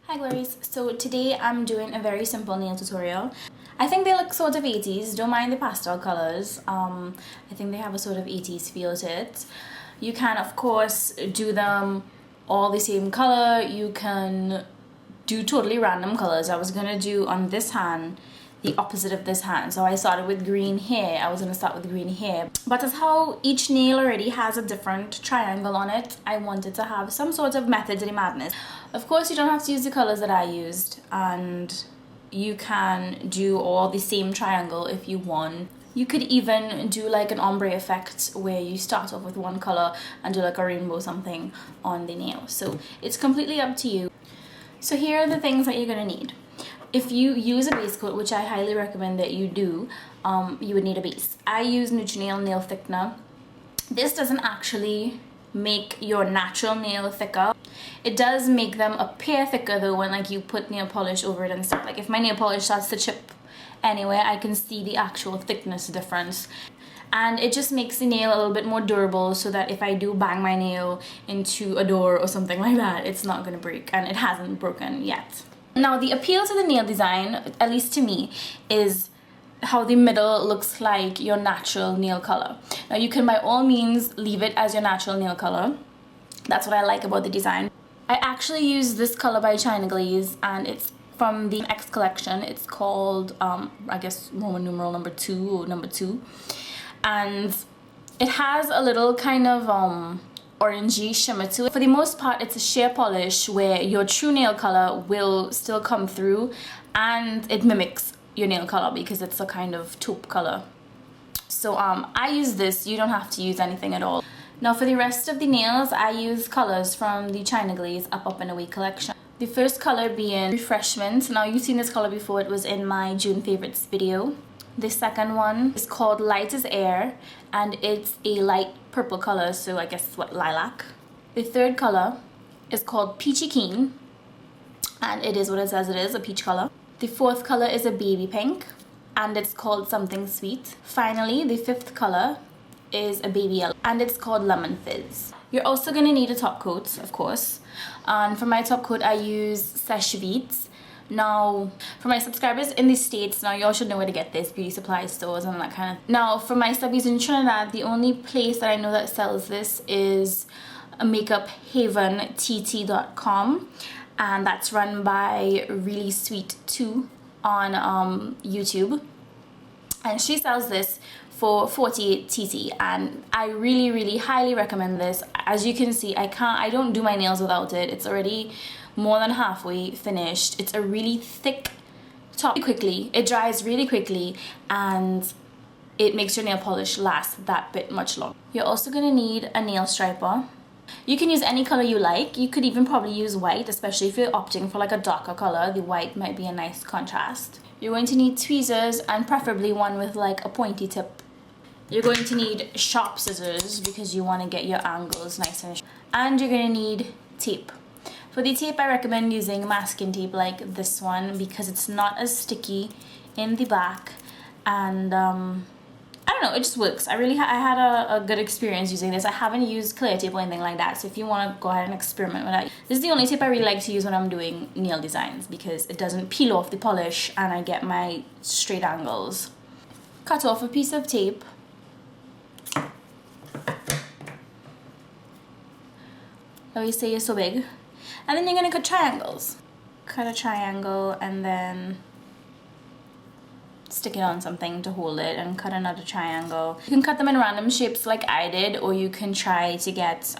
Hi Glories, so today I'm doing a very simple nail tutorial. I think they look sort of 80s, don't mind the pastel colors. I think they have a sort of 80s feel to it. You can of course do them all the same color, you can do totally random colors. I was gonna do on this hand the opposite of this hand, so I started with green here. I was gonna start with green here, but as how each nail already has a different triangle on it, I wanted to have some sort of method to the madness. Of course you don't have to use the colors that I used, and you can do all the same triangle if you want. You could even do like an ombre effect where you start off with one color and do like a rainbow something on the nail, so it's completely up to you. So here are the things that you're gonna need. If you use a base coat, which I highly recommend that you do, you would need a base. I use Nutrinail nail thickener. This doesn't actually make your natural nail thicker. It does make them appear thicker though when like you put nail polish over it and stuff. Like if my nail polish starts to chip anywhere, I can see the actual thickness difference. And it just makes the nail a little bit more durable so that if I do bang my nail into a door or something like that, it's not gonna break, and it hasn't broken yet. Now the appeal to the nail design, at least to me, is how the middle looks like your natural nail color. Now you can by all means leave it as your natural nail color. That's what I like about the design. I actually use this color by China Glaze, and it's from the X collection. It's called, I guess, Roman numeral number 2 or number 2. And it has a little kind of orangey shimmer to it. For the most part, it's a sheer polish where your true nail color will still come through, and it mimics your nail color because it's a kind of taupe color. So I use this. You don't have to use anything at all. Now for the rest of the nails, I use colors from the China Glaze Up and Away collection. The first color being Refreshment. Now you've seen this color before, it was in my June favorites video. The second one is called Light as Air, and it's a light purple color, so I guess what, lilac. The third color is called Peachy Keen, and it is what it says it is, a peach color. The fourth color is a baby pink, and it's called Something Sweet. Finally, the fifth color is a baby yellow, and it's called Lemon Fizz. You're also gonna need a top coat, of course. And for my top coat, I use Seche Vite. Now, for my subscribers in the States, now y'all should know where to get this, beauty supply stores and that kind of. Now, for my subbies in Trinidad, the only place that I know that sells this is makeuphavent.com, and that's run by Really Sweet 2 on YouTube, and she sells this for 48 TT, and I really highly recommend this. As you can see, I don't do my nails without it. It's already more than halfway finished. It's a really thick top. Quickly, it dries really quickly, and it makes your nail polish last that bit much longer. You're also gonna need a nail striper. You can use any color you like. You could even probably use white, especially if you're opting for like a darker color. The white might be a nice contrast. You're going to need tweezers, and preferably one with like a pointy tip. You're going to need sharp scissors because you want to get your angles nice and you're going to need tape. For the tape, I recommend using masking tape like this one because it's not as sticky in the back, and I don't know, it just works. I had a good experience using this. I haven't used clear tape or anything like that, so if you want to go ahead and experiment with that, this is the only tape I really like to use when I'm doing nail designs because it doesn't peel off the polish and I get my straight angles. Cut off a piece of tape. Oh, you say you're so big. And then you're gonna cut triangles. Cut a triangle and then stick it on something to hold it, and cut another triangle. You can cut them in random shapes like I did, or you can try to get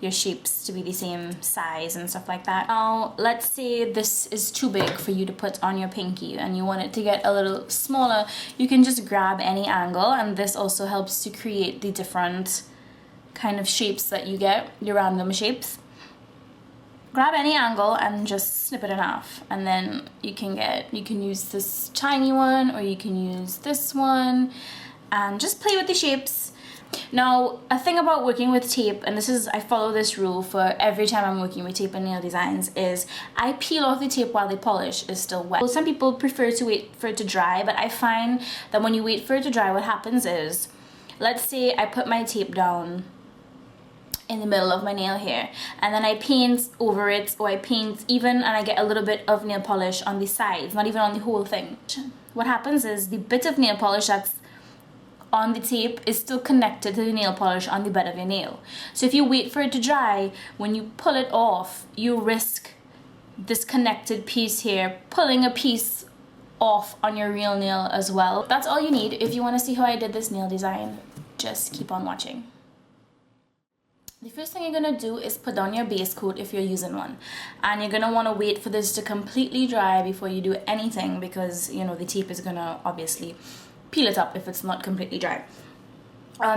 your shapes to be the same size and stuff like that. Now, let's say this is too big for you to put on your pinky and you want it to get a little smaller. You can just grab any angle, and this also helps to create the different kind of shapes that you get, your random shapes. Grab any angle and just snip it in half, and then you can use this tiny one or you can use this one, and just play with the shapes. Now, a thing about working with tape, and I follow this rule for every time I'm working with tape and nail designs, is I peel off the tape while the polish is still wet. Well, some people prefer to wait for it to dry, but I find that when you wait for it to dry, what happens is, let's say I put my tape down in the middle of my nail here, and then I paint over it, or I paint even, and I get a little bit of nail polish on the sides, not even on the whole thing. What happens is the bit of nail polish that's on the tape is still connected to the nail polish on the bed of your nail. So if you wait for it to dry, when you pull it off, you risk this connected piece here pulling a piece off on your real nail as well. That's all you need. If you want to see how I did this nail design, just keep on watching. The first thing you're going to do is put down your base coat if you're using one, and you're going to want to wait for this to completely dry before you do anything, because you know the tape is going to obviously peel it up if it's not completely dry.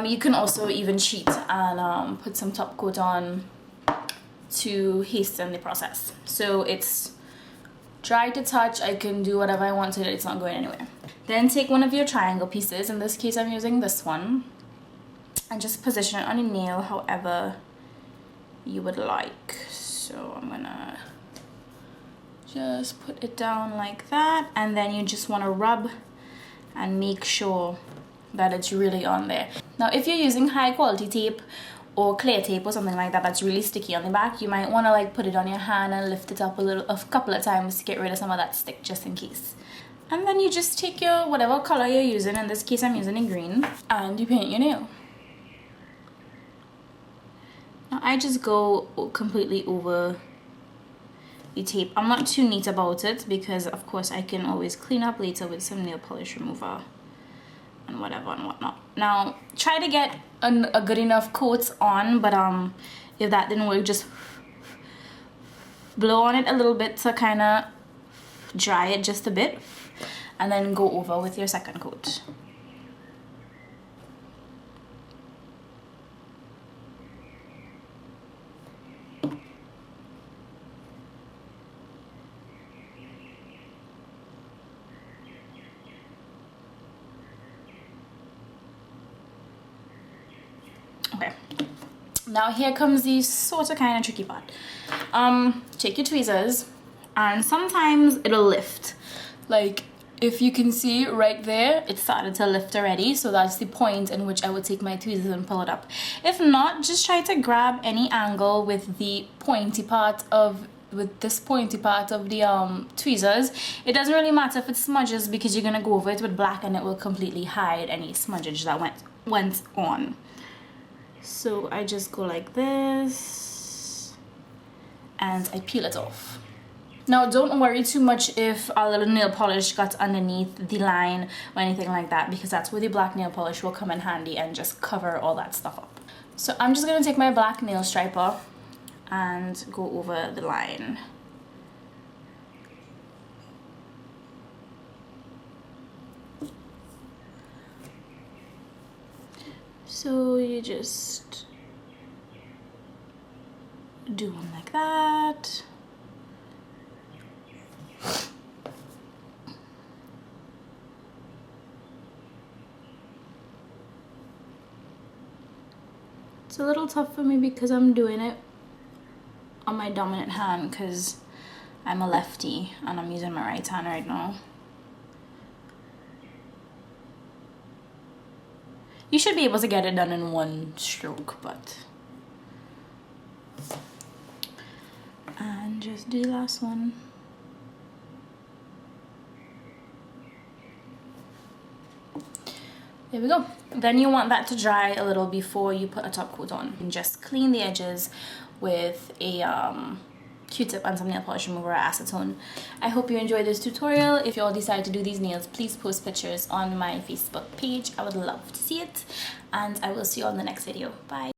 You can also even cheat and put some top coat on to hasten the process. So it's dry to touch, I can do whatever I want to it, it's not going anywhere. Then take one of your triangle pieces, in this case I'm using this one, and just position it on your nail however you would like. So I'm gonna just put it down like that, and then you just want to rub and make sure that it's really on there. Now if you're using high quality tape or clear tape or something like that that's really sticky on the back, you might want to like put it on your hand and lift it up a couple of times to get rid of some of that stick, just in case. And then you just take your whatever color you're using, in this case I'm using a green, and you paint your nail. Now I just go completely over the tape. I'm not too neat about it because of course I can always clean up later with some nail polish remover and whatever and whatnot. Now try to get a good enough coat on, but if that didn't work, just blow on it a little bit to kind of dry it just a bit, and then go over with your second coat. Okay, now here comes the sort of kind of tricky part. Take your tweezers, and sometimes it'll lift. Like if you can see right there, it started to lift already, so that's the point in which I would take my tweezers and pull it up. If not, just try to grab any angle with the pointy part of the tweezers. It doesn't really matter if it smudges, because you're gonna go over it with black and it will completely hide any smudgage that went on. So I just go like this and I peel it off. Now don't worry too much if a little nail polish got underneath the line or anything like that, because that's where the black nail polish will come in handy and just cover all that stuff up. So I'm just gonna take my black nail striper and go over the line. So you just do one like that. It's a little tough for me because I'm doing it on my dominant hand, because I'm a lefty and I'm using my right hand right now. You should be able to get it done in one stroke, but... And just do the last one. There we go. Then you want that to dry a little before you put a top coat on. And just clean the edges with a Q-tip and some nail polish remover or acetone. I hope you enjoyed this tutorial. If you all decide to do these nails, please post pictures on my Facebook page. I would love to see it, and I will see you all in the next video. Bye.